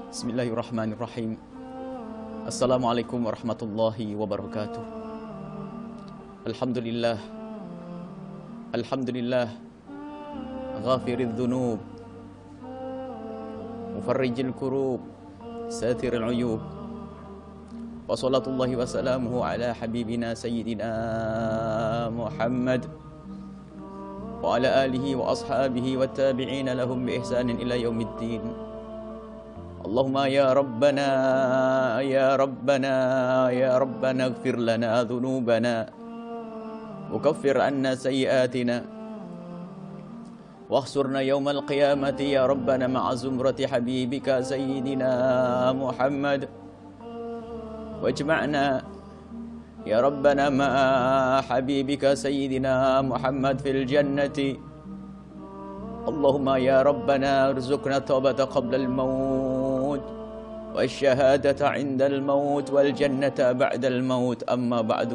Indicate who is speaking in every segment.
Speaker 1: Bismillahirrahmanirrahim. Assalamualaikum warahmatullahi wabarakatuh. Alhamdulillah. Alhamdulillah. Ghafiridz dzunub, mufarrijil kurub, satiril uyub. Wa salatullahi wa salamuhu ala habibina sayyidina Muhammad wa ala alihi wa ashabihi wa tabi'ina lahum bi ihsanin ila yaumiddin. Allahumma ya Rabbana ya Rabbana ya Rabbana ighfir lana dhunubana wa kaffir anna sayyi'atina واحشرنا يوم القيامة يا ربنا مع زمرة حبيبك سيدنا محمد واجمعنا يا ربنا مع حبيبك سيدنا محمد في الجنة اللهم يا ربنا ارزقنا التوبة قبل الموت والشهادة عند الموت والجنة بعد الموت. أما بعد,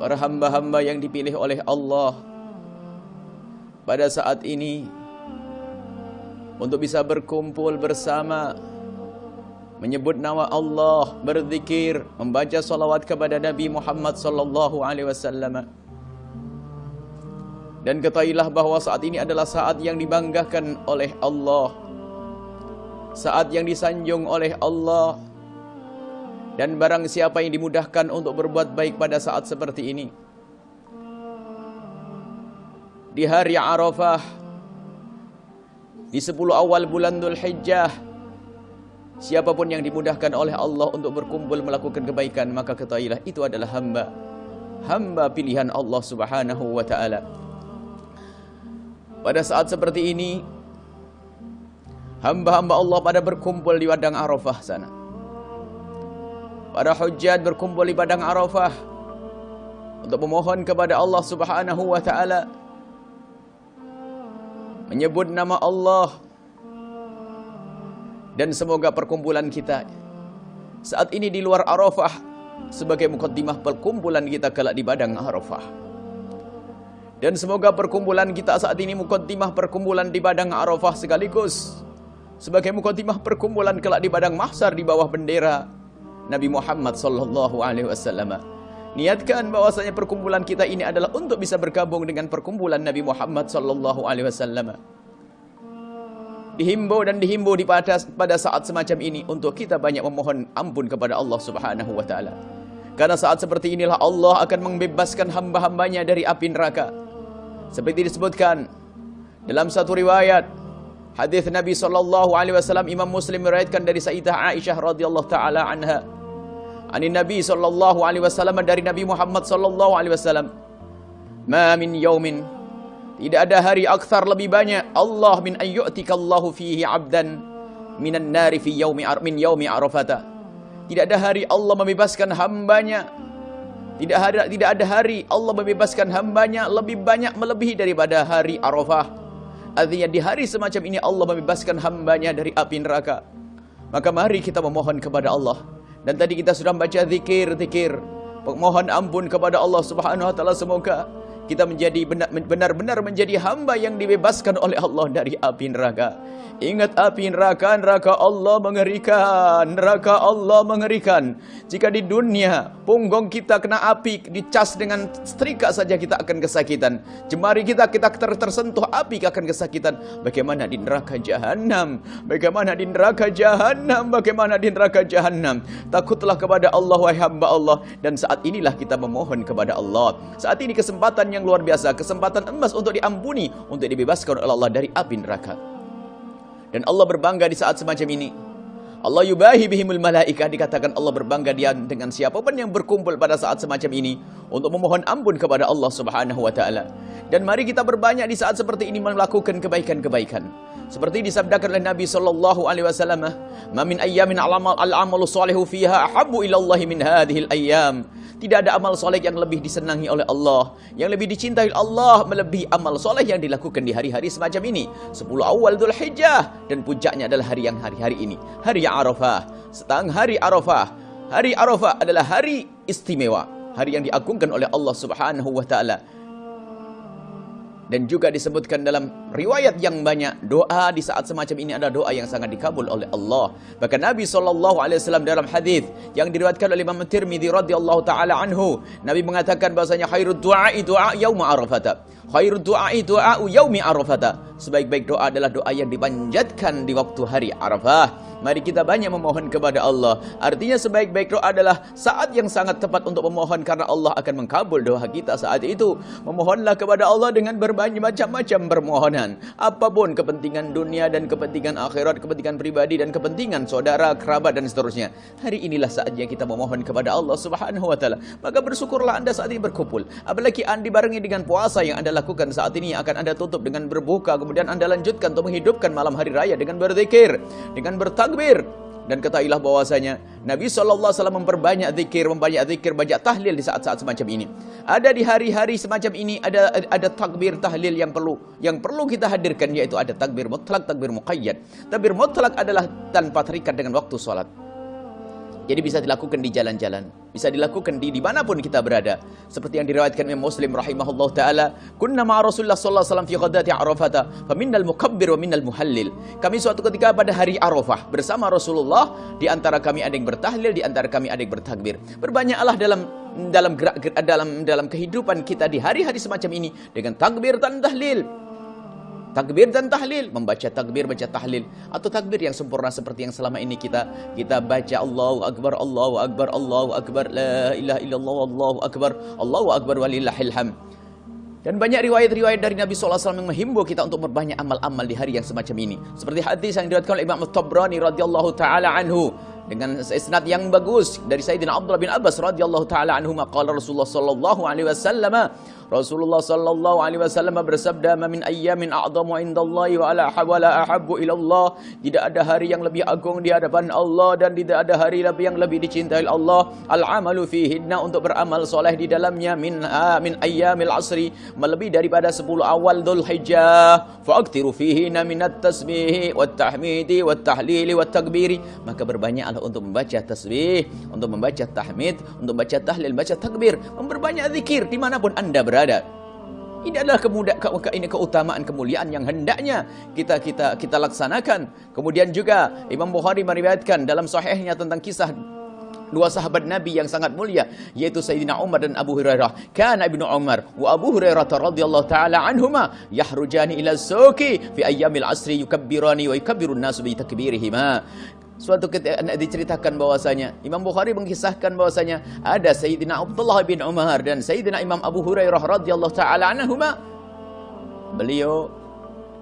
Speaker 1: para hamba-hamba yang dipilih oleh Allah pada saat ini untuk bisa berkumpul bersama, menyebut nama Allah, berzikir, membaca salawat kepada Nabi Muhammad sallallahu alaihi wasallam. Dan ketahuilah bahwa saat ini adalah saat yang dibanggakan oleh Allah, saat yang disanjung oleh Allah. Dan barang siapa yang dimudahkan untuk berbuat baik pada saat seperti ini, di hari Arafah, di 10 awal bulan Dzulhijjah, siapapun yang dimudahkan oleh Allah untuk berkumpul melakukan kebaikan, maka ketahuilah itu adalah hamba pilihan Allah Subhanahu wa ta'ala. Pada saat seperti ini, hamba-hamba Allah pada berkumpul di padang Arafah sana. Para hujjat berkumpul di padang Arafah untuk memohon kepada Allah Subhanahu wa ta'ala, menyebut nama Allah. Dan semoga perkumpulan kita saat ini di luar Arafah sebagai mukaddimah perkumpulan kita kelak di padang Arafah. Dan semoga perkumpulan kita saat ini mukaddimah perkumpulan di padang Arafah sekaligus sebagai mukaddimah perkumpulan kelak di padang mahsyar di bawah bendera Nabi Muhammad sallallahu alaihi wasallam. Niatkan bahwasanya perkumpulan kita ini adalah untuk bisa bergabung dengan perkumpulan Nabi Muhammad sallallahu alaihi wasallam. Dihimbau dan dihimbau pada saat semacam ini untuk kita banyak memohon ampun kepada Allah Subhanahu wa taala. Karena saat seperti inilah Allah akan membebaskan hamba-hambanya dari api neraka. Seperti disebutkan dalam satu riwayat hadis Nabi sallallahu alaihi wasallam, Imam Muslim meriwayatkan dari Sayyidah Aisyah radhiyallahu taala anha, anin Nabi sallallahu alaihi wasallam, dari Nabi Muhammad sallallahu alaihi wasallam, ma min yaumin, tidak ada hari akthar lebih banyak Allah min ayyu'tikallahu fihi 'abdan minan nari fi yaumi arafata. Tidak ada hari Allah membebaskan hambanya, tidak ada hari Allah membebaskan hambanya lebih banyak melebihi daripada hari Arafah. Artinya di hari semacam ini Allah membebaskan hambanya dari api neraka. Maka mari kita memohon kepada Allah. Dan tadi kita sudah membaca zikir mohon ampun kepada Allah Subhanahu wa taala. Semoga kita menjadi benar-benar menjadi hamba yang dibebaskan oleh Allah dari api neraka. Ingat api neraka, neraka Allah mengerikan, neraka Allah mengerikan. Jika di dunia punggung kita kena api, dicas dengan setrika saja kita akan kesakitan. Jemari kita tersentuh api akan kesakitan. Bagaimana di neraka jahanam? Bagaimana di neraka jahanam? Bagaimana di neraka jahanam? Takutlah kepada Allah wahai hamba Allah. Dan saat inilah kita memohon kepada Allah. Saat ini kesempatan yang luar biasa, kesempatan emas untuk diampuni, untuk dibebaskan oleh Allah dari api neraka. Dan Allah berbangga di saat semacam ini. Allah yubahi bihimul malaikah, dikatakan Allah berbangga dia dengan siapapun yang berkumpul pada saat semacam ini untuk memohon ampun kepada Allah Subhanahu wa taala. Dan mari kita berbanyak di saat seperti ini melakukan kebaikan-kebaikan. Seperti disabdakan oleh Nabi sallallahu alaihi wasallam, "Ma min ayyamin al-amalu shalihu fiha ahabbu ila Allah min hadhil ayyam." Tidak ada amal soleh yang lebih disenangi oleh Allah, yang lebih dicintai Allah melebihi amal soleh yang dilakukan di hari-hari semacam ini. 10 awal Dzulhijjah, dan puncaknya adalah hari ini, hari Arafah. Setang hari Arafah. Hari Arafah adalah hari istimewa, hari yang diagungkan oleh Allah Subhanahu wa taala. Dan juga disebutkan dalam riwayat yang banyak, doa di saat semacam ini adalah doa yang sangat dikabul oleh Allah. Bahkan Nabi SAW dalam hadis yang diriwayatkan oleh Imam Tirmidzi radhiyallahu taala anhu, Nabi mengatakan bahasanya khairud du'a'i du'a yauma arafata. Khairud du'a'i du'a'u yaumi arafata. Sebaik-baik doa adalah doa yang dipanjatkan di waktu hari Arafah. Mari kita banyak memohon kepada Allah. Artinya sebaik-baik doa adalah saat yang sangat tepat untuk memohon, karena Allah akan mengkabul doa kita saat itu. Memohonlah kepada Allah dengan berbagai macam-macam permohonan. Apapun kepentingan dunia dan kepentingan akhirat, kepentingan pribadi dan kepentingan saudara, kerabat dan seterusnya. Hari inilah saatnya kita memohon kepada Allah Subhanahu wa taala. Maka bersyukurlah Anda saat ini berkumpul. Apalagi Anda dibarengi dengan puasa yang Anda lakukan saat ini, akan Anda tutup dengan berbuka, kemudian Anda lanjutkan untuk menghidupkan malam hari raya dengan berzikir, dengan bertakbir. Dan ketahuilah bahwasanya Nabi SAW memperbanyak zikir, banyak tahlil di saat-saat semacam ini. Ada di hari-hari semacam ini ada takbir tahlil yang perlu kita hadirkan, yaitu ada takbir mutlak, takbir muqayyad. Takbir mutlak adalah tanpa terikat dengan waktu salat. Jadi bisa dilakukan di jalan-jalan, bisa dilakukan di dimanapun kita berada. Seperti yang diriwayatkan Imam Muslim rahimahullah ta'ala, kunna ma'a Rasulullah sallallahu alaihi wasallam fi ghadati Arafata, faminnal mukabbir wa minnal muhallil. Kami suatu ketika pada hari Arafah bersama Rasulullah, di antara kami ada yang bertahlil, di antara kami ada yang bertakbir. Berbanyaklah dalam kehidupan kita di hari-hari semacam ini dengan takbir dan tahlil. Takbir dan tahlil, membaca takbir, baca tahlil, atau takbir yang sempurna seperti yang selama ini kita baca Allahu Akbar, Allahu Akbar, Allahu Akbar, la ilaha illallah, Allahu Akbar walillahil hamd. Dan banyak riwayat-riwayat dari Nabi SAW yang menghimbau kita untuk berbanyak amal-amal di hari yang semacam ini. Seperti hadis yang diriwayatkan oleh Imam Tabrani radhiyallahu taala anhu dengan isnad yang bagus dari Sayyidina Abdullah bin Abbas radhiyallahu taala anhu, qala Rasulullah sallallahu alaihi wasallam, Rasulullah sallallahu alaihi wasallam bersabda, "Ma min ayyamin a'dhamu 'indallahi wa la ahabbu ila Allah." Tidak ada hari yang lebih agung di hadapan Allah dan tidak ada hari yang lebih dicintai Allah. Al-amalu fihinna, untuk beramal soleh di dalamnya, min ayyamil asri, melebihi daripada 10 awal Dzulhijjah. Fa'aktiru fihinna minat tasbih wat tahmidi wat tahlili wat takbiri. Maka berbanyaklah untuk membaca tasbih, untuk membaca tahmid, untuk membaca tahlil, membaca takbir, memperbanyak zikir dimanapun Anda berada. Ini adalah keutamaan, kemuliaan yang hendaknya kita laksanakan. Kemudian juga Imam Bukhari meriwayatkan dalam sahihnya tentang kisah dua sahabat Nabi yang sangat mulia, yaitu Sayyidina Umar dan Abu Hurairah. Kana Ibnu Umar wa Abu Hurairah radhiyallahu taala anhuma yahrujani ila suqi fi ayyamil asri yukabbirani wa yukabbirun nasu bi takbirihima. Suatu ketika diceritakan bahwasanya Imam Bukhari mengisahkan bahwasanya ada Sayyidina Abdullah bin Umar dan Sayyidina Imam Abu Hurairah radhiyallahu taala anhuma. Beliau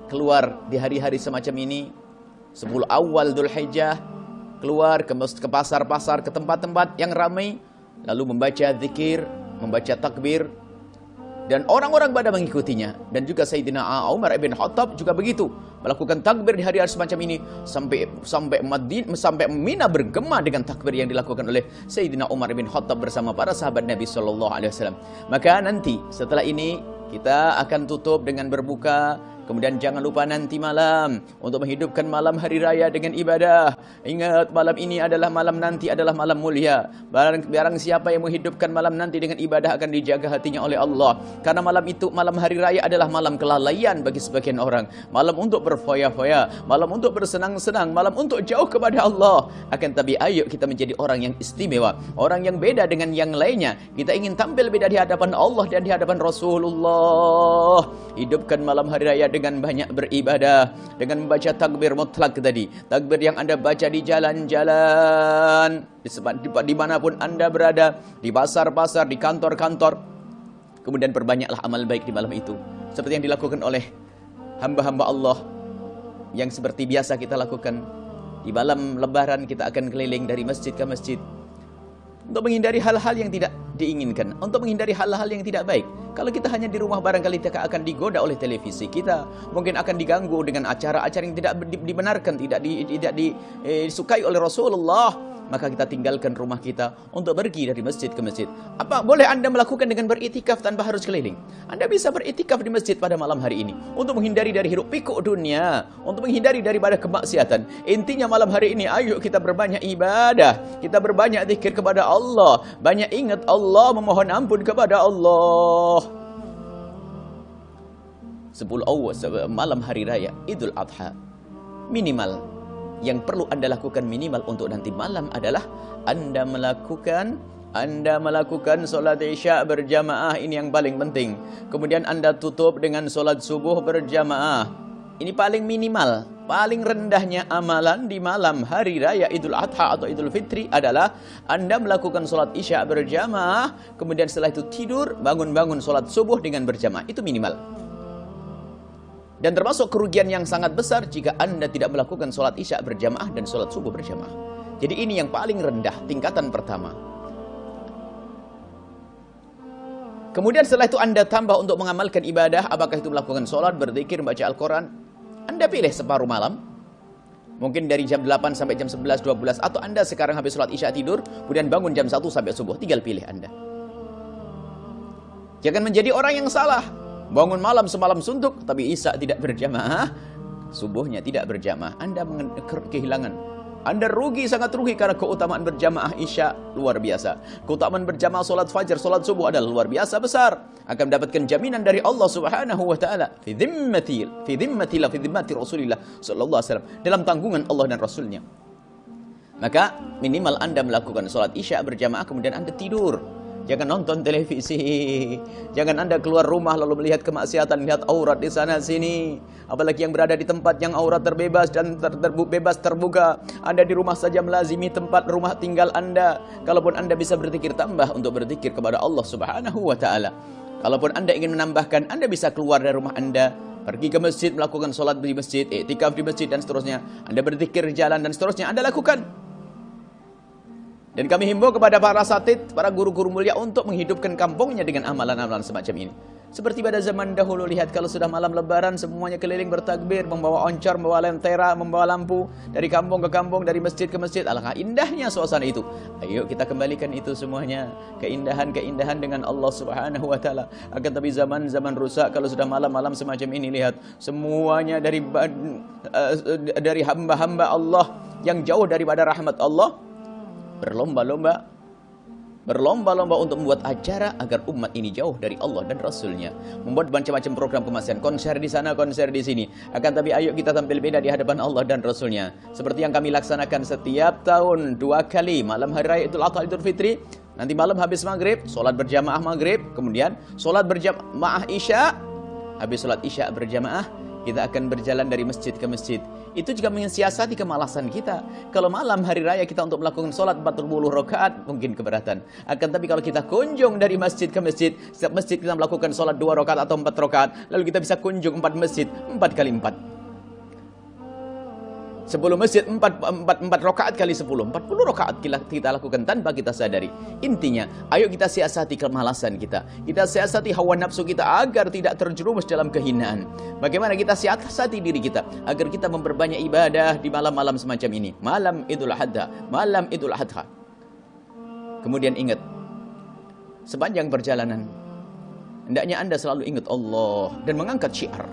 Speaker 1: keluar di hari-hari semacam ini, 10 awal Dzulhijjah, keluar ke pasar-pasar, ke tempat-tempat yang ramai, lalu membaca zikir, membaca takbir, dan orang-orang pada mengikutinya. Dan juga Sayyidina Umar bin Khattab juga begitu, melakukan takbir di hari-hari semacam ini sampai Mina bergema dengan takbir yang dilakukan oleh Sayyidina Umar bin Khattab bersama para sahabat Nabi sallallahu alaihi wasallam. Maka nanti setelah ini kita akan tutup dengan berbuka. Kemudian jangan lupa nanti malam untuk menghidupkan malam hari raya dengan ibadah. Ingat, malam ini adalah malam nanti adalah malam mulia. Barang siapa yang menghidupkan malam nanti dengan ibadah akan dijaga hatinya oleh Allah. Karena malam itu, malam hari raya adalah malam kelalaian bagi sebagian orang. Malam untuk berfoya-foya, malam untuk bersenang-senang, malam untuk jauh kepada Allah. Akan tapi ayo kita menjadi orang yang istimewa, orang yang beda dengan yang lainnya. Kita ingin tampil beda di hadapan Allah dan di hadapan Rasulullah. Hidupkan malam hari raya dengan banyak beribadah, dengan membaca takbir mutlak tadi, takbir yang Anda baca di jalan-jalan, dimanapun Anda berada, di pasar-pasar, di kantor-kantor. Kemudian perbanyaklah amal baik di malam itu, seperti yang dilakukan oleh hamba-hamba Allah yang seperti biasa kita lakukan. Di malam lebaran kita akan keliling dari masjid ke masjid untuk menghindari hal-hal yang tidak diinginkan, untuk menghindari hal-hal yang tidak baik. Kalau kita hanya di rumah, barangkali kita akan digoda oleh televisi kita, mungkin akan diganggu dengan acara-acara yang tidak dibenarkan, tidak disukai oleh Rasulullah. Maka kita tinggalkan rumah kita untuk pergi dari masjid ke masjid. Apa boleh Anda melakukan dengan beritikaf tanpa harus keliling? Anda bisa beritikaf di masjid pada malam hari ini untuk menghindari dari hiruk pikuk dunia, untuk menghindari daripada kemaksiatan. Intinya malam hari ini ayo kita berbanyak ibadah, kita berbanyak zikir kepada Allah, banyak ingat Allah, memohon ampun kepada Allah. malam hari raya Idul Adha. Minimal yang perlu Anda lakukan minimal untuk nanti malam adalah Anda melakukan solat isya berjamaah, ini yang paling penting. Kemudian Anda tutup dengan solat subuh berjamaah. Ini paling minimal, paling rendahnya amalan di malam hari raya Idul Adha atau Idul Fitri adalah Anda melakukan solat isya berjamaah, kemudian setelah itu tidur, bangun-bangun solat subuh dengan berjamaah. Itu minimal. Dan termasuk kerugian yang sangat besar jika Anda tidak melakukan solat isya berjamaah dan solat subuh berjamaah. Jadi ini yang paling rendah, tingkatan pertama. Kemudian setelah itu Anda tambah untuk mengamalkan ibadah, apakah itu melakukan solat, berzikir, membaca Al-Quran. Anda pilih separuh malam, mungkin dari jam 8 sampai jam 11, 12, atau Anda sekarang habis solat isya tidur, kemudian bangun jam 1 sampai subuh, tinggal pilih Anda. Jangan menjadi orang yang salah. Bangun malam semalam suntuk, tapi isya tidak berjamaah, subuhnya tidak berjamaah. Anda kehilangan. Anda rugi, sangat rugi, karena keutamaan berjamaah isya luar biasa. Keutamaan berjamaah solat fajar, solat subuh adalah luar biasa besar. Akan mendapatkan jaminan dari Allah Subhanahu wa taala. Fi dhimmati Rasulillah sallallahu alaihi wasallam, dalam tanggungan Allah dan Rasulnya. Maka minimal Anda melakukan solat isya berjamaah, kemudian Anda tidur. Jangan nonton televisi. Jangan Anda keluar rumah lalu melihat kemaksiatan, lihat aurat di sana sini. Apalagi yang berada di tempat yang aurat terbebas dan bebas terbuka. Anda di rumah saja melazimi tempat rumah tinggal Anda. Kalaupun Anda bisa berzikir, tambah untuk berzikir kepada Allah Subhanahu wa taala. Kalaupun Anda ingin menambahkan, Anda bisa keluar dari rumah Anda, pergi ke masjid, melakukan sholat di masjid, iktikaf di masjid dan seterusnya. Anda berzikir di jalan dan seterusnya, Anda lakukan. Dan kami himbau kepada para asatidz, para guru-guru mulia untuk menghidupkan kampungnya dengan amalan-amalan semacam ini. Seperti pada zaman dahulu, lihat kalau sudah malam lebaran semuanya keliling bertakbir, membawa oncor, membawa lentera, membawa lampu dari kampung ke kampung, dari masjid ke masjid. Alangkah indahnya suasana itu. Ayo kita kembalikan itu semuanya, keindahan-keindahan dengan Allah Subhanahu wa taala. Akan tapi zaman-zaman rusak kalau sudah malam-malam semacam ini, lihat semuanya dari hamba-hamba Allah yang jauh daripada rahmat Allah berlomba-lomba untuk membuat acara agar umat ini jauh dari Allah dan Rasulnya. Membuat macam-macam program kemaksiatan, konser di sana, konser di sini. Akan tapi ayo kita tampil beda di hadapan Allah dan Rasulnya. Seperti yang kami laksanakan setiap tahun 2 kali, malam hari raya Idul Adha, Idul Fitri. Nanti malam habis maghrib, solat berjamaah maghrib. Kemudian solat berjamaah isya. Habis solat isya berjamaah, kita akan berjalan dari masjid ke masjid. Itu juga mensiasati kemalasan kita. Kalau malam hari raya kita untuk melakukan sholat 40 rakaat mungkin keberatan. Akan tapi kalau kita kunjung dari masjid ke masjid, setiap masjid kita melakukan sholat 2 rakaat atau 4 rakaat, lalu kita bisa kunjung 4 masjid, 4 kali 4. 10 masjid, 4 rakaat kali 10, 40 rakaat kita lakukan tanpa kita sadari. Intinya, ayo kita siasati kemalasan kita. Kita siasati hawa nafsu kita agar tidak terjerumus dalam kehinaan. Bagaimana kita siasati diri kita agar kita memperbanyak ibadah di malam-malam semacam ini. Malam Idul Adha, malam Idul Adha. Kemudian ingat, sepanjang perjalanan, hendaknya Anda selalu ingat Allah dan mengangkat syiar.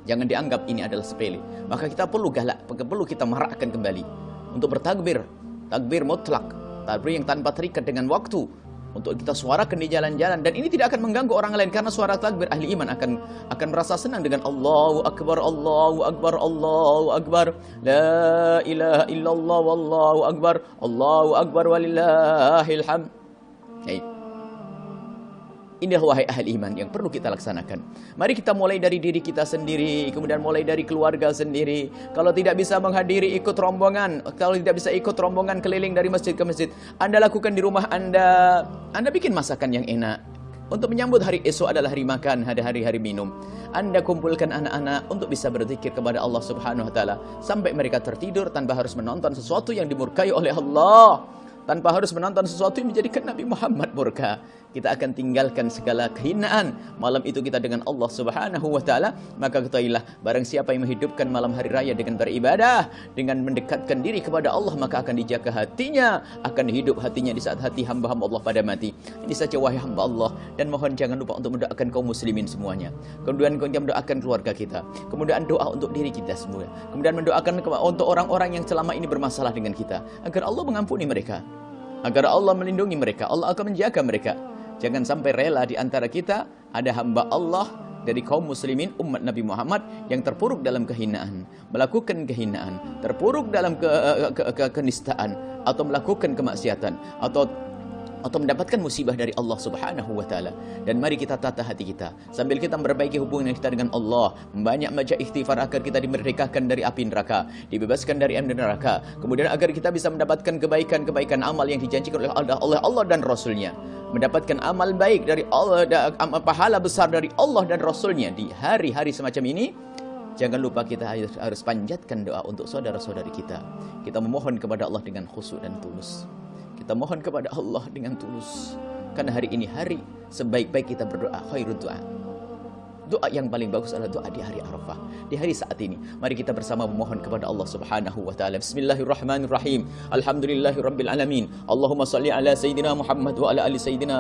Speaker 1: Jangan dianggap ini adalah sepele. Maka kita perlu galak, perlu kita marakkan kembali untuk bertakbir, takbir mutlak, takbir yang tanpa terikat dengan waktu, untuk kita suarakan di jalan-jalan. Dan ini tidak akan mengganggu orang lain, karena suara takbir ahli iman akan merasa senang dengan Allahu Akbar, Allahu Akbar, Allahu Akbar, la ilaha illallah, wallahu Akbar, Allahu Akbar walillahil hamd. Inilah wahai ahli iman yang perlu kita laksanakan. Mari kita mulai dari diri kita sendiri, kemudian mulai dari keluarga sendiri. Kalau tidak bisa menghadiri, ikut rombongan. Kalau tidak bisa ikut rombongan keliling dari masjid ke masjid, Anda lakukan di rumah Anda. Anda bikin masakan yang enak. Untuk menyambut hari esok adalah hari makan, hari minum. Anda kumpulkan anak-anak untuk bisa berzikir kepada Allah Subhanahu wa taala sampai mereka tertidur tanpa harus menonton sesuatu yang dimurkai oleh Allah. Tanpa harus menonton sesuatu yang menjadikan Nabi Muhammad murka. Kita akan tinggalkan segala kehinaan malam itu kita dengan Allah Subhanahu wa taala. Maka ketahuilah, barang siapa yang menghidupkan malam hari raya dengan beribadah, dengan mendekatkan diri kepada Allah, maka akan dijaga hatinya, akan hidup hatinya di saat hati hamba-hamba Allah pada mati. Ini saja wahai hamba Allah, dan mohon jangan lupa untuk mendoakan kaum muslimin semuanya. Kemudian kita mendoakan keluarga kita, kemudian doa untuk diri kita semua, kemudian mendoakan untuk orang-orang yang selama ini bermasalah dengan kita, agar Allah mengampuni mereka, agar Allah melindungi mereka, Allah akan menjaga mereka. Jangan sampai rela di antara kita ada hamba Allah dari kaum muslimin umat Nabi Muhammad yang terpuruk dalam kehinaan, melakukan kehinaan, terpuruk dalam kenistaan, atau melakukan kemaksiatan, atau mendapatkan musibah dari Allah Subhanahu wa taala. Dan mari kita tata hati kita sambil kita memperbaiki hubungan kita dengan Allah, banyak baca istighfar agar kita dimerdekakan dari api neraka, dibebaskan dari api neraka, kemudian agar kita bisa mendapatkan kebaikan-kebaikan amal yang dijanjikan oleh Allah dan Rasul-Nya, mendapatkan amal baik dari Allah, pahala besar dari Allah dan Rasul-Nya di hari-hari semacam ini. Jangan lupa kita harus panjatkan doa untuk saudara-saudari kita. Kita memohon kepada Allah dengan khusyuk dan tulus. Kita mohon kepada Allah dengan tulus. Karena hari ini hari sebaik-baik kita berdoa, khairud doa. Doa yang paling bagus adalah doa di hari Arafah, di hari saat ini. Mari kita bersama memohon kepada Allah Subhanahu wa taala. Bismillahirrahmanirrahim. Alhamdulillahirabbil alamin. Allahumma shalli ala sayidina Muhammad wa ala ali sayidina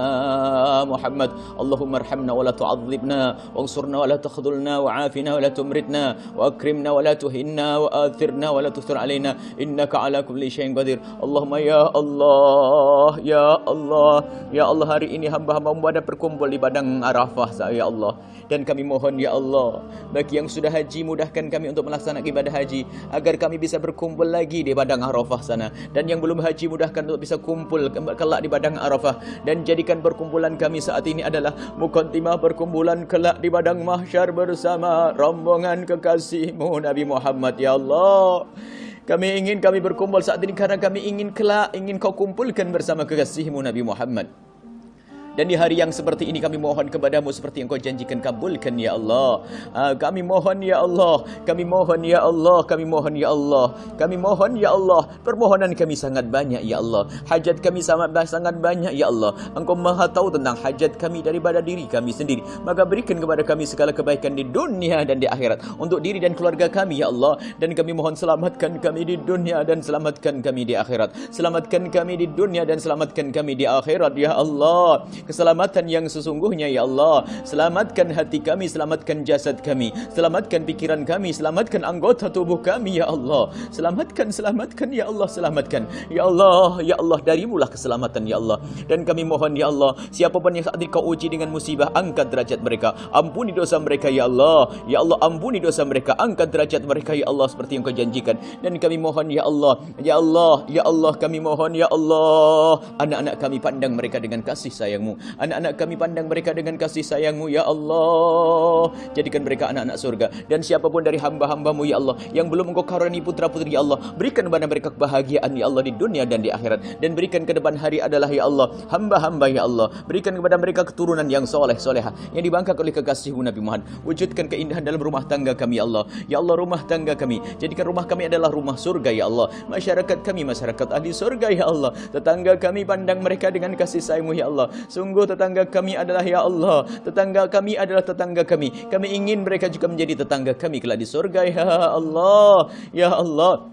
Speaker 1: Muhammad. Allahumma arhamna wa la tu'adzibna, wansurna wa la takhdhulna, wa afina wa la tumritna, wa akrimna wa la tuhinna, wa athirna wa la tusir alaina, innaka ala kulli syai'in qadir. Allahumma ya Allah, ya Allah, ya Allah, hari ini hamba-hambamu ada berkumpul di padang Arafah, ya Allah. Dan kami mohon ya Allah, bagi yang sudah haji, mudahkan kami untuk melaksanakan ibadah haji, agar kami bisa berkumpul lagi di padang Arafah sana. Dan yang belum haji, mudahkan untuk bisa kumpul kelak di padang Arafah. Dan jadikan perkumpulan kami saat ini adalah muqaddimah perkumpulan kelak di padang mahsyar bersama rombongan kekasih-Mu Nabi Muhammad ya Allah. Kami berkumpul saat ini karena kami ingin kelak, ingin Kau kumpulkan bersama kekasih-Mu Nabi Muhammad. Dan di hari yang seperti ini kami mohon kepadamu seperti yang Kau janjikan, kabulkan ya Allah. Kami mohon ya Allah, kami mohon ya Allah, kami mohon ya Allah, kami mohon ya Allah. Permohonan kami sangat banyak ya Allah, hajat kami sangat banyak ya Allah. Engkau maha tahu tentang hajat kami daripada diri kami sendiri. Maka berikan kepada kami segala kebaikan di dunia dan di akhirat untuk diri dan keluarga kami ya Allah. Dan kami mohon selamatkan kami di dunia dan selamatkan kami di akhirat. Selamatkan kami di dunia dan selamatkan kami di akhirat ya Allah. Keselamatan yang sesungguhnya ya Allah. Selamatkan hati kami, selamatkan jasad kami, selamatkan pikiran kami, selamatkan anggota tubuh kami ya Allah. Selamatkan ya Allah, selamatkan ya Allah, ya Allah, darimulah keselamatan ya Allah. Dan kami mohon ya Allah, siapapun yang saat ini Kau uji dengan musibah, angkat derajat mereka, ampuni dosa mereka ya Allah. Ya Allah, ampuni dosa mereka, angkat derajat mereka ya Allah, seperti yang Kau janjikan. Dan kami mohon ya Allah, ya Allah, ya Allah, kami mohon ya Allah, anak-anak kami pandang mereka dengan kasih sayang-Mu. Anak-anak kami pandang mereka dengan kasih sayang-Mu ya Allah. Jadikan mereka anak-anak surga. Dan siapapun dari hamba-hamba-Mu ya Allah yang belum Engkau karuniai putra-putri ya Allah, berikan kepada mereka kebahagiaan ya Allah di dunia dan di akhirat. Dan berikan ke depan hari adalah ya Allah hamba-hamba ya Allah, berikan kepada mereka keturunan yang soleh soleha yang dibangkang oleh kekasih-Mu Nabi Muhammad. Wujudkan keindahan dalam rumah tangga kami ya Allah. Ya Allah, rumah tangga kami, jadikan rumah kami adalah rumah surga ya Allah. Masyarakat kami masyarakat ahli surga ya Allah. Tetangga kami pandang mereka dengan kasih sayang-Mu ya Allah. Sungguh tetangga kami adalah ya Allah, tetangga kami adalah tetangga kami. Kami ingin mereka juga menjadi tetangga kami kelak di surga ya Allah, ya Allah.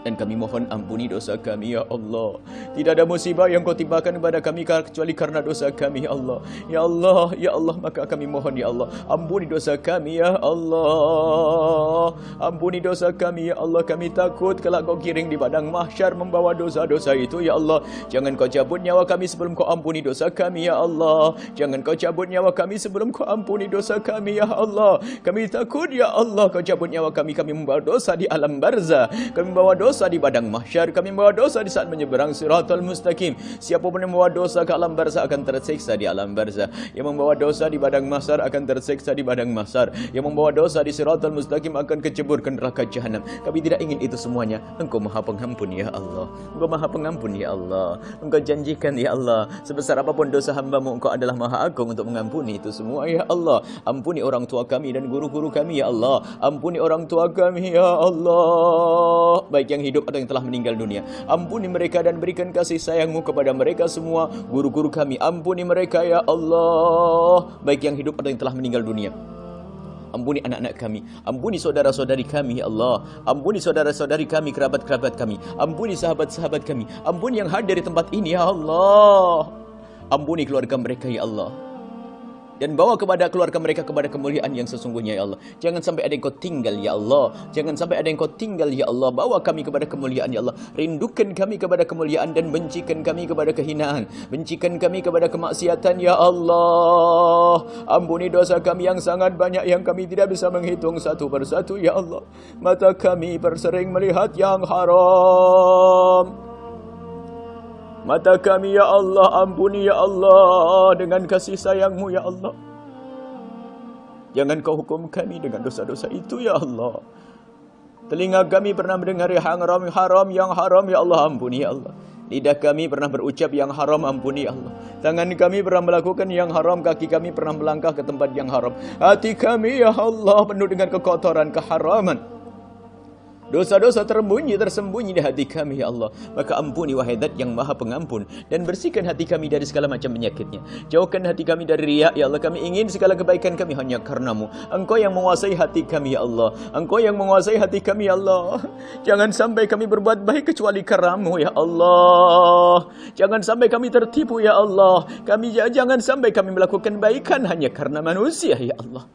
Speaker 1: Dan kami mohon ampuni dosa kami ya Allah. Tidak ada musibah yang Kau timpakan kepada kami kecuali karena dosa kami ya Allah. Ya Allah, ya Allah, maka kami mohon ya Allah, ampuni dosa kami ya Allah. Ampuni dosa kami ya Allah. Kami takut kelak Kau kiring di padang mahsyar membawa dosa-dosa itu ya Allah. Jangan Kau cabut nyawa kami sebelum Kau ampuni dosa kami ya Allah. Jangan Kau cabut nyawa kami sebelum Kau ampuni dosa kami ya Allah. Kami takut ya Allah Kau cabut nyawa kami membawa dosa di alam barzah, kami membawa dosa di padang mahsyar, kami membawa dosa di saat menyeberang siratal mustaqim. Siapapun yang membawa dosa ke alam barzah akan tersiksa di alam barzah. Yang membawa dosa di padang mahsyar akan tersiksa di padang mahsyar. Yang membawa dosa di siratal mustaqim akan kecebur ke neraka jahanam. Kami tidak ingin itu semuanya. Engkau Maha Pengampun ya Allah. Engkau Maha Pengampun ya Allah. Engkau janjikan ya Allah, sebesar apapun dosa hamba-Mu, Engkau adalah Maha Agung untuk mengampuni itu semua ya Allah. Ampuni orang tua kami dan guru-guru kami ya Allah. Ampuni orang tua kami ya Allah, baik yang hidup atau yang telah meninggal dunia. Ampuni mereka dan berikan kasih sayang-Mu kepada mereka semua. Guru-guru kami, ampuni mereka ya Allah, baik yang hidup atau yang telah meninggal dunia. Ampuni anak-anak kami, ampuni saudara-saudari kami ya Allah. Ampuni saudara-saudari kami, kerabat-kerabat kami. Ampuni sahabat-sahabat kami. Ampuni yang hadir di tempat ini ya Allah. Ampuni keluarga mereka ya Allah. dan bawa kepada keluarga mereka kepada kemuliaan yang sesungguhnya ya Allah. Jangan sampai ada yang kau tinggal ya Allah. Jangan sampai ada yang kau tinggal ya Allah. Bawa kami kepada kemuliaan ya Allah. Rindukan kami kepada kemuliaan dan bencikan kami kepada kehinaan. Bencikan kami kepada kemaksiatan ya Allah. Ampuni dosa kami yang sangat banyak yang kami tidak bisa menghitung satu persatu ya Allah. Mata kami bersering melihat yang haram. Mata kami ya Allah, ampuni ya Allah dengan kasih sayang-Mu ya Allah. Jangan kau hukum kami dengan dosa-dosa itu ya Allah. Telinga kami pernah mendengar yang haram ya Allah, ampuni ya Allah. Lidah kami pernah berucap yang haram, ampuni ya Allah. Tangan kami pernah melakukan yang haram, kaki kami pernah melangkah ke tempat yang haram. Hati kami ya Allah penuh dengan kekotoran, keharaman. Dosa-dosa tersembunyi di hati kami ya Allah. Maka ampuni wahai Zat yang Maha Pengampun, dan bersihkan hati kami dari segala macam penyakitnya. Jauhkan hati kami dari riya ya Allah. Kami ingin segala kebaikan kami hanya karena-Mu. Engkau yang menguasai hati kami ya Allah. Engkau yang menguasai hati kami ya Allah. Jangan sampai kami berbuat baik kecuali karena-Mu ya Allah. Jangan sampai kami tertipu ya Allah. Jangan sampai kami melakukan baikan hanya karena manusia ya Allah.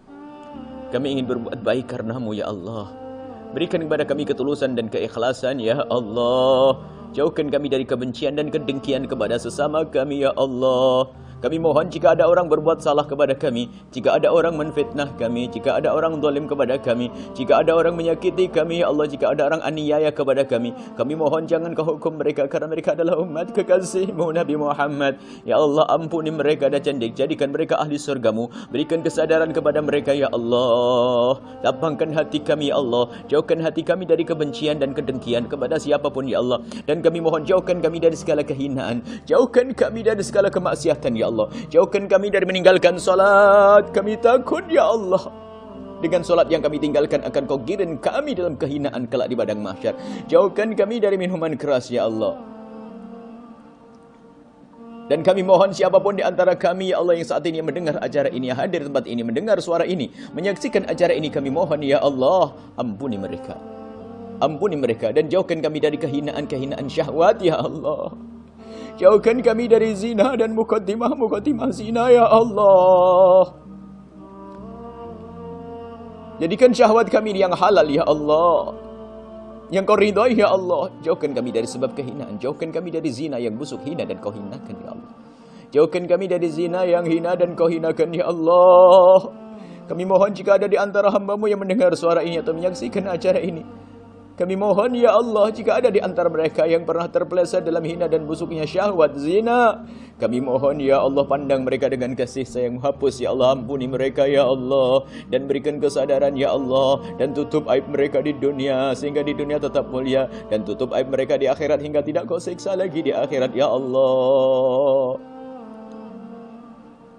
Speaker 1: Kami ingin berbuat baik karena-Mu ya Allah. Berikan kepada kami ketulusan dan keikhlasan ya Allah. Jauhkan kami dari kebencian dan kedengkian kepada sesama kami ya Allah. Kami mohon jika ada orang berbuat salah kepada kami, jika ada orang menfitnah kami, jika ada orang zalim kepada kami, jika ada orang menyakiti kami ya Allah, jika ada orang aniaya kepada kami mohon jangan kau hukum mereka karena mereka adalah umat kekasih-Mu Nabi Muhammad. Ya Allah, ampuni mereka dan jadikan mereka ahli surga-Mu. Berikan kesadaran kepada mereka ya Allah. Lapangkan hati kami ya Allah. Jauhkan hati kami dari kebencian dan kedengkian kepada siapapun ya Allah. Dan kami mohon jauhkan kami dari segala kehinaan, jauhkan kami dari segala kemaksiatan ya Allah. Jauhkan kami dari meninggalkan salat. Kami takut ya Allah, dengan solat yang kami tinggalkan akan Kau giring kami dalam kehinaan kelak di padang mahsyar. Jauhkan kami dari minuman keras ya Allah. Dan kami mohon siapapun di antara kami ya Allah yang saat ini mendengar acara ini, hadir di tempat ini, mendengar suara ini, menyaksikan acara ini, kami mohon ya Allah, ampuni mereka. Ampuni mereka dan jauhkan kami dari kehinaan-kehinaan syahwat ya Allah. Jauhkan kami dari zina dan mukaddimah zina ya Allah. Jadikan syahwat kami yang halal ya Allah, yang Kau ridhai ya Allah. Jauhkan kami dari sebab kehinaan. Jauhkan kami dari zina yang busuk, hina dan Kau hinakan ya Allah. Jauhkan kami dari zina yang hina dan Kau hinakan ya Allah. Kami mohon jika ada di antara hamba-Mu yang mendengar suara ini atau menyaksikan acara ini, kami mohon ya Allah, jika ada di antara mereka yang pernah terpeleset dalam hina dan busuknya syahwat zina, kami mohon ya Allah, pandang mereka dengan kasih sayang, hapus ya Allah, ampuni mereka ya Allah, dan berikan kesadaran ya Allah, dan tutup aib mereka di dunia sehingga di dunia tetap mulia, dan tutup aib mereka di akhirat hingga tidak Kau siksa lagi di akhirat ya Allah.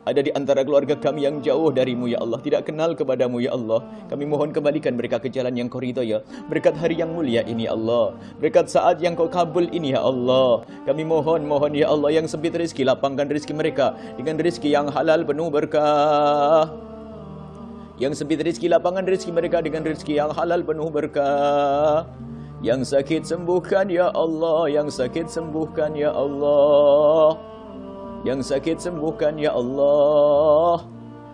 Speaker 1: Ada di antara keluarga kami yang jauh dari-Mu ya Allah, tidak kenal kepada-Mu ya Allah. Kami mohon kembalikan mereka ke jalan yang Kau ridha ya. Berkat hari yang mulia ini ya Allah, berkat saat yang Kau kabul ini ya Allah. Kami mohon ya Allah, yang sempit rezeki, lapangkan rezeki mereka dengan rezeki yang halal penuh berkah. Yang sempit rezeki, lapangan rezeki mereka dengan rezeki yang halal penuh berkah. Yang sakit sembuhkan ya Allah, yang sakit sembuhkan ya Allah. Yang sakit sembuhkan ya Allah.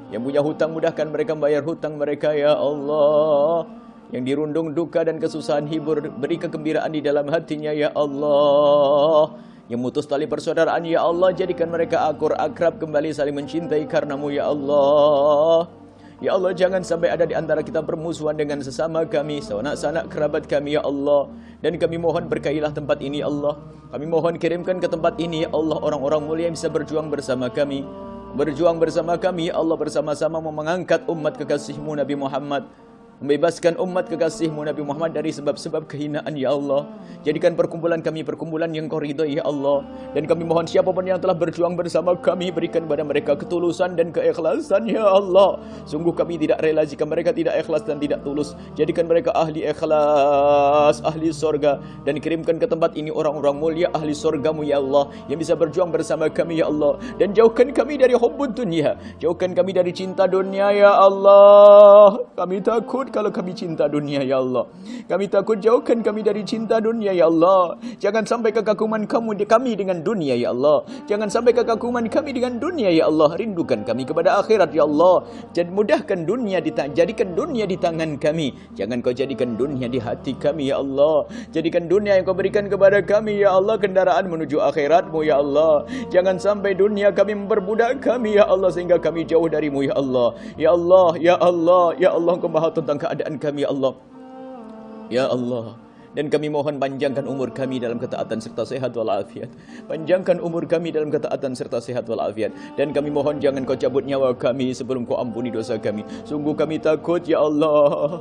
Speaker 1: Yang punya hutang mudahkan mereka membayar hutang mereka ya Allah. Yang dirundung duka dan kesusahan hibur, beri kegembiraan di dalam hatinya ya Allah. Yang mutus tali persaudaraan ya Allah, jadikan mereka akrab kembali saling mencintai karena-Mu ya Allah. Ya Allah, jangan sampai ada di antara kita bermusuhan dengan sesama kami, sanak-sanak kerabat kami ya Allah. Dan kami mohon berkailah tempat ini ya Allah. Kami mohon kirimkan ke tempat ini ya Allah orang-orang mulia yang bisa berjuang bersama kami. Berjuang bersama kami ya Allah, bersama-sama mengangkat umat kekasih-Mu Nabi Muhammad, membebaskan umat kekasih-Mu Nabi Muhammad dari sebab-sebab kehinaan ya Allah. Jadikan perkumpulan kami perkumpulan yang Kau ridhai ya Allah. Dan kami mohon siapapun yang telah berjuang bersama kami, berikan kepada mereka ketulusan dan keikhlasan ya Allah. Sungguh kami tidak rela jika mereka tidak ikhlas dan tidak tulus. Jadikan mereka ahli ikhlas, ahli sorga, dan kirimkan ke tempat ini orang-orang mulia ahli sorga-Mu ya Allah, yang bisa berjuang bersama kami ya Allah. Dan jauhkan kami dari hubbud dunia, jauhkan kami dari cinta dunia ya Allah. Kami takut takut kalau kami cinta dunia, ya Allah. Kami takut jauhkan kami dari cinta dunia, ya Allah. Jangan sampai kekaguman kami dengan dunia, ya Allah. Jangan sampai kekaguman kami dengan dunia, ya Allah. Rindukan kami kepada akhirat, ya Allah. Dan mudahkan dunia, jadikan dunia di tangan kami. Jangan kau jadikan dunia di hati kami, ya Allah. Jadikan dunia yang kau berikan kepada kami, ya Allah, kendaraan menuju akhirat-Mu, ya Allah. Jangan sampai dunia kami memperbudak kami, ya Allah, sehingga kami jauh dari-Mu, ya Allah. Ya Allah, ya Allah, ya Allah, Engkau maha tentang keadaan kami, ya Allah. Ya Allah. Dan kami mohon panjangkan umur kami dalam ketaatan serta sehat walafiat. Panjangkan umur kami dalam ketaatan serta sehat walafiat. Dan kami mohon jangan kau cabut nyawa kami sebelum kau ampuni dosa kami. Sungguh kami takut, ya Allah.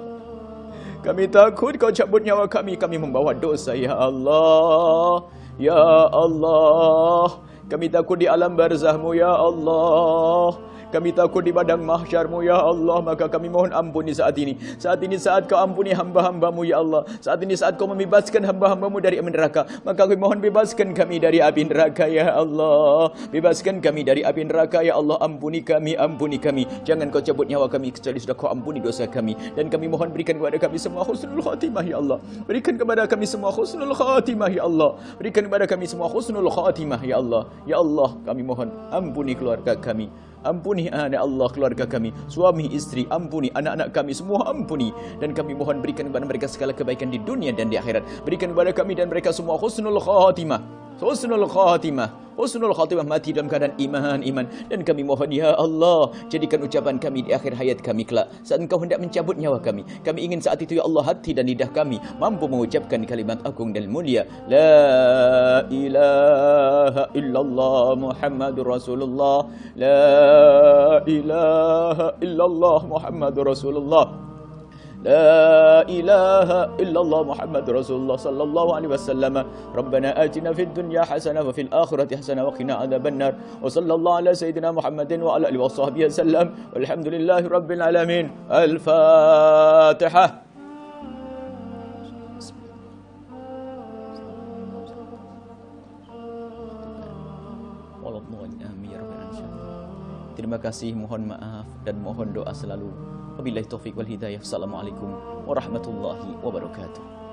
Speaker 1: Kami takut kau cabut nyawa kami. Kami membawa dosa, ya Allah. Ya Allah. Kami takut di alam barzah-Mu, ya Allah. Kami takut di padang mahsyar-Mu, ya Allah. Maka kami mohon ampuni saat ini. Saat ini saat kau ampuni hamba-hamba-Mu, ya Allah. Saat ini saat kau membebaskan hamba-hamba-Mu dari api neraka. Maka kami mohon bebaskan kami dari api neraka, ya Allah. Bebaskan kami dari api neraka, ya Allah. Ampuni kami, ampuni kami. Jangan kau cabut nyawa kami kecuali sudah kau ampuni dosa kami. Dan kami mohon berikan kepada kami semua husnul khatimah, ya Allah. Berikan kepada kami semua husnul khatimah, ya Allah. Berikan kepada kami semua husnul khatimah, ya Allah. Ya Allah, kami mohon ampuni keluarga kami. Ampuni anak Allah keluarga kami, suami, istri, ampuni anak-anak kami, semua ampuni. Dan kami mohon berikan kepada mereka segala kebaikan di dunia dan di akhirat. Berikan kepada kami dan mereka semua husnul khatimah. Husnul khatimah. Husnul khatimah, mati dalam keadaan iman. Dan kami mohon, ya Allah, jadikan ucapan kami di akhir hayat kami kelak, saat Engkau hendak mencabut nyawa kami. Kami ingin saat itu, ya Allah, hati dan lidah kami mampu mengucapkan kalimat agung dan mulia, La ilaha illallah Muhammadur Rasulullah. La ilaha illallah Muhammadur Rasulullah. لا إله إلا الله محمد رسول الله صلى الله عليه وسلم ربنا آتنا في الدنيا حسنة وفي الآخرة حسنة وقنا عذاب النار وصلى الله على سيدنا محمد وعلى آله وصحبه وسلم والحمد لله رب العالمين. الفاتحة. Terima kasih, mohon maaf dan mohon doa selalu. Wabillahi taufiq wal hidayah. Assalamualaikum warahmatullahi wabarakatuh.